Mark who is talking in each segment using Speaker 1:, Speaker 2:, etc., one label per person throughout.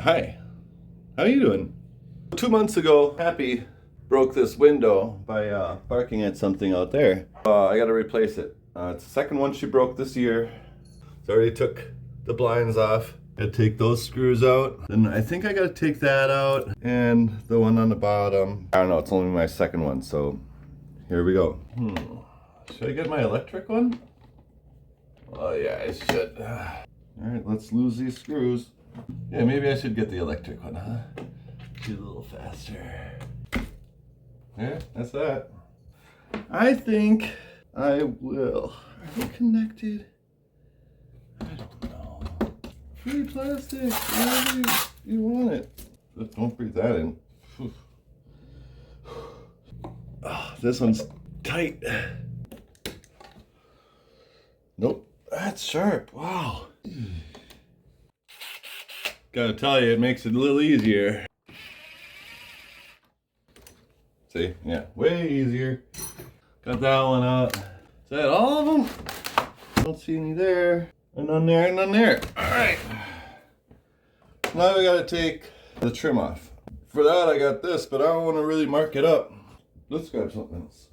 Speaker 1: Hi, how you doing? 2 months ago, Happy broke this window by barking at something out there. I gotta replace it. It's the second one she broke this year. So I already took the blinds off. Gotta take those screws out. Then I think I gotta take that out and the one on the bottom. I don't know, it's only my second one, so here we go. Should I get my electric one? Oh yeah, I should. All right, let's lose these screws. Yeah, maybe I should get the electric one, huh? Be a little faster. Yeah, that's that. I think I will. Are they connected? I don't know. Free plastic, whatever you want it. But don't breathe that in. Oh, this one's tight. Nope, that's sharp. Wow. Gotta tell you, it makes it a little easier. See? Yeah, way easier. Got that one out. Is that all of them? Don't see any there. And none there, and none there. Alright. Now we gotta take the trim off. For that I got this, but I don't want to really mark it up. Let's grab something else.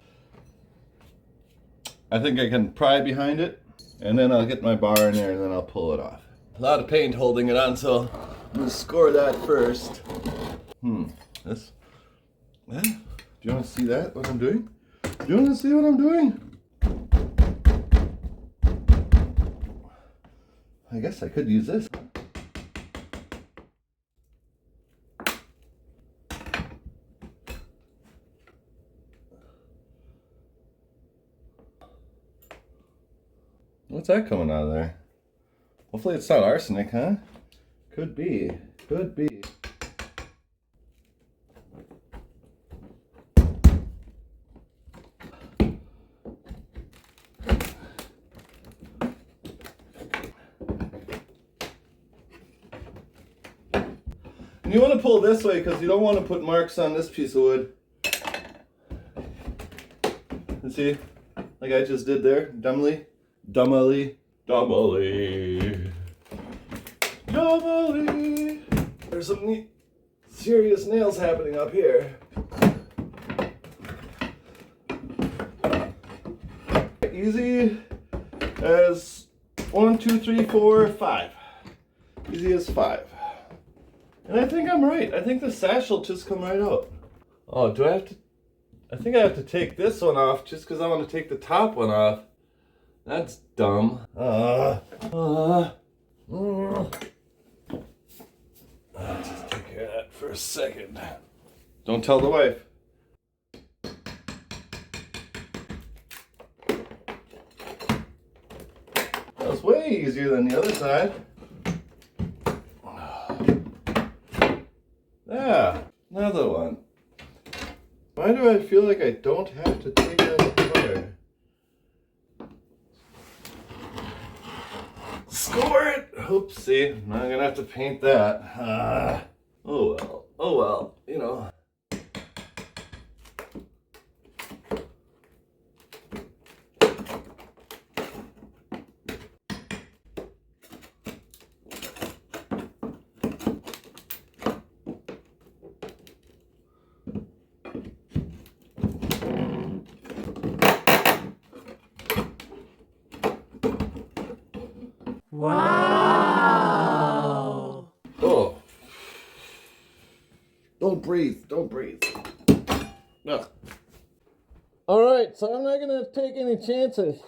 Speaker 1: I think I can pry behind it, and then I'll get my bar in there, and then I'll pull it off. A lot of paint holding it on, so I'm gonna score that first. This. Do you want to see that? What I'm doing? Do you want to see what I'm doing? I guess I could use this. What's that coming out of there? Hopefully it's not arsenic, huh? Could be. Could be. And you want to pull this way because you don't want to put marks on this piece of wood. And see? Like I just did there. Dumbly. Dumbly. Dumbly. Dumbly. There's some neat, serious nails happening up here. Easy as 1, 2, 3, 4, 5. Easy as 5. And I think I'm right. I think the sash will just come right out. Oh, do I have to? I think I have to take this one off just because I want to take the top one off. That's dumb. I'll just take care of that for a second. Don't tell the wife. That was way easier than the other side. Yeah, another one. Why do I feel like I don't have to take that apart? Score it! Oopsie, now I'm gonna have to paint that. Oh well, oh well, you know.
Speaker 2: Wow!
Speaker 1: Oh. Don't breathe, don't breathe. Ugh. Alright, so I'm not gonna take any chances.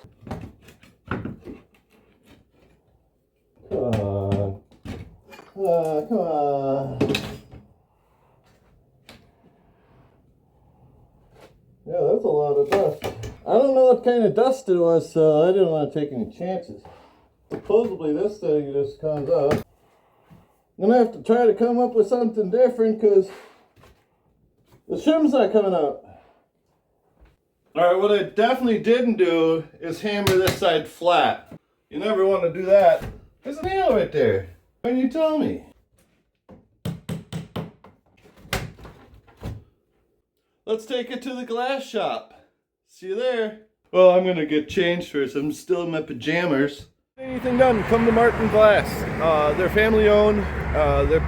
Speaker 1: Come on. Come on, come on. Yeah, that's a lot of dust. I don't know what kind of dust it was, so I didn't want to take any chances. Supposedly this thing just comes out. I'm gonna have to try to come up with something different because the shim's not coming out. Alright, what I definitely didn't do is hammer this side flat. You never want to do that. There's a nail right there. Why didn't you tell me? Let's take it to the glass shop. See you there. Well, I'm gonna get changed first. I'm still in my pajamas. Anything done, come to Martin Glass. They're family owned. They're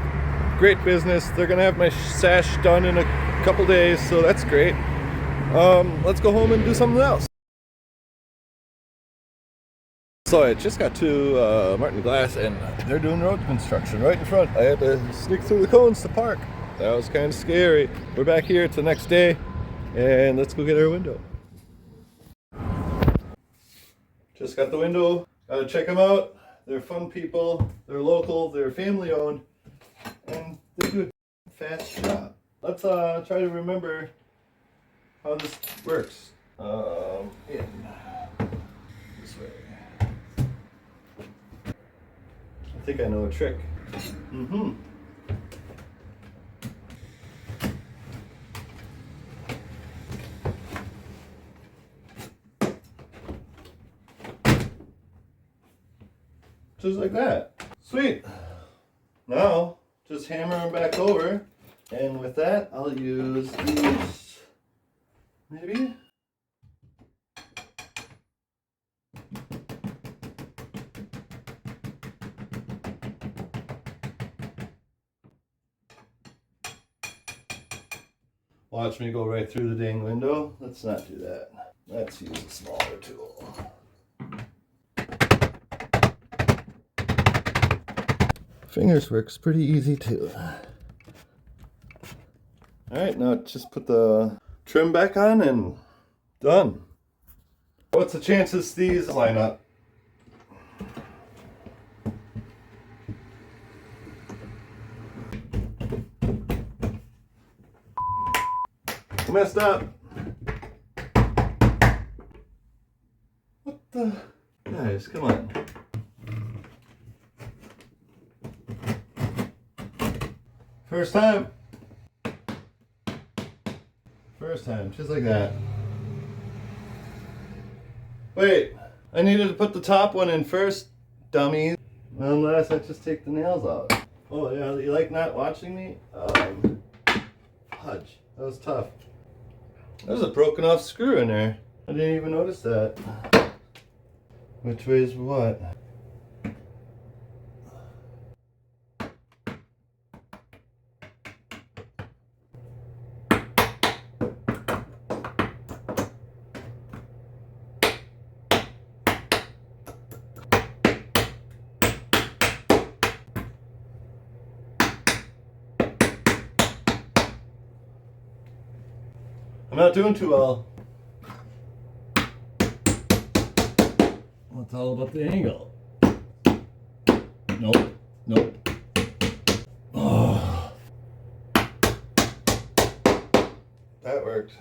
Speaker 1: great business. They're gonna have my sash done in a couple days, so that's great. Let's go home and do something else. So I just got to Martin Glass, and they're doing road construction right in front. I had to sneak through the cones to park. That was kind of scary. We're back here. It's the next day, and let's go get our window. Just got the window. Gotta check them out. They're fun people. They're local. They're family owned, and they do a fast job. Let's try to remember how this works. In this way. I think I know a trick. Just like that. Sweet. Now, just hammer them back over. And with that, I'll use these. Maybe? Watch me go right through the dang window. Let's not do that. Let's use a smaller tool. Fingers works pretty easy too. Alright, now just put the trim back on and done. What's the chances these line up? Messed up. What the? Guys, come on. First time. First time, just like that. Wait, I needed to put the top one in first, dummy. Unless I just take the nails out. Oh yeah, you like not watching me? Fudge, that was tough. There's a broken off screw in there. I didn't even notice that. Which way is what? I'm not doing too well. Well, it's all about the angle. Nope, nope. Oh. That worked.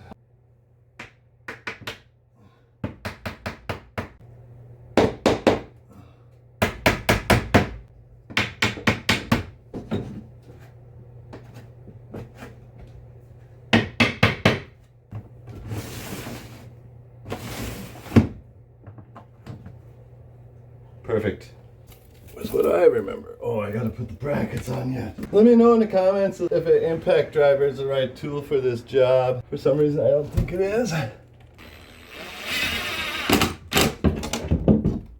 Speaker 1: Perfect. That's what I remember. Oh, I gotta put the brackets on yet. Let me know in the comments if an impact driver is the right tool for this job. For some reason, I don't think it is.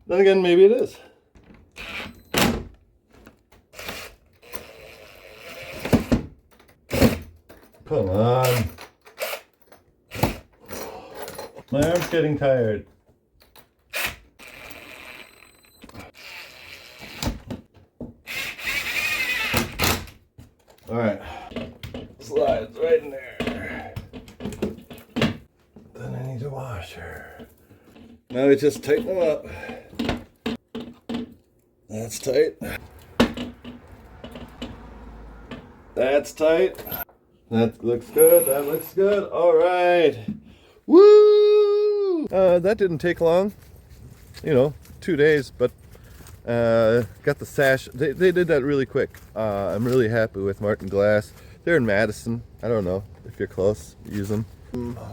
Speaker 1: Then again, maybe it is. Come on. My arm's getting tired. All right, slides right in there. Then I need a washer. Now we just tighten them up. That's tight. That's tight. That looks good. That looks good. All right. Woo! That didn't take long. 2 days, but got the sash. They did that really quick. I'm really happy with Martin Glass. They're in Madison. I don't know if you're close. Use them.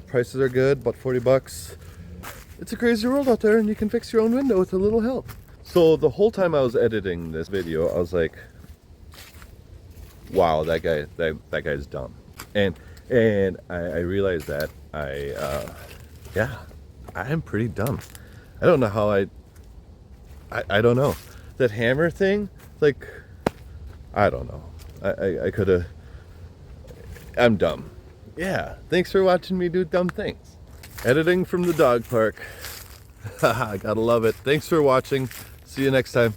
Speaker 1: Prices are good, about $40. It's a crazy world out there, and you can fix your own window with a little help. So the whole time I was editing this video, I was like, "Wow, that guy's dumb," and I realized that I'm pretty dumb. I don't know how I don't know. That hammer thing, like, I don't know. I could have. I'm dumb. Yeah, thanks for watching me do dumb things. Editing from the dog park. Haha, gotta love it. Thanks for watching. See you next time.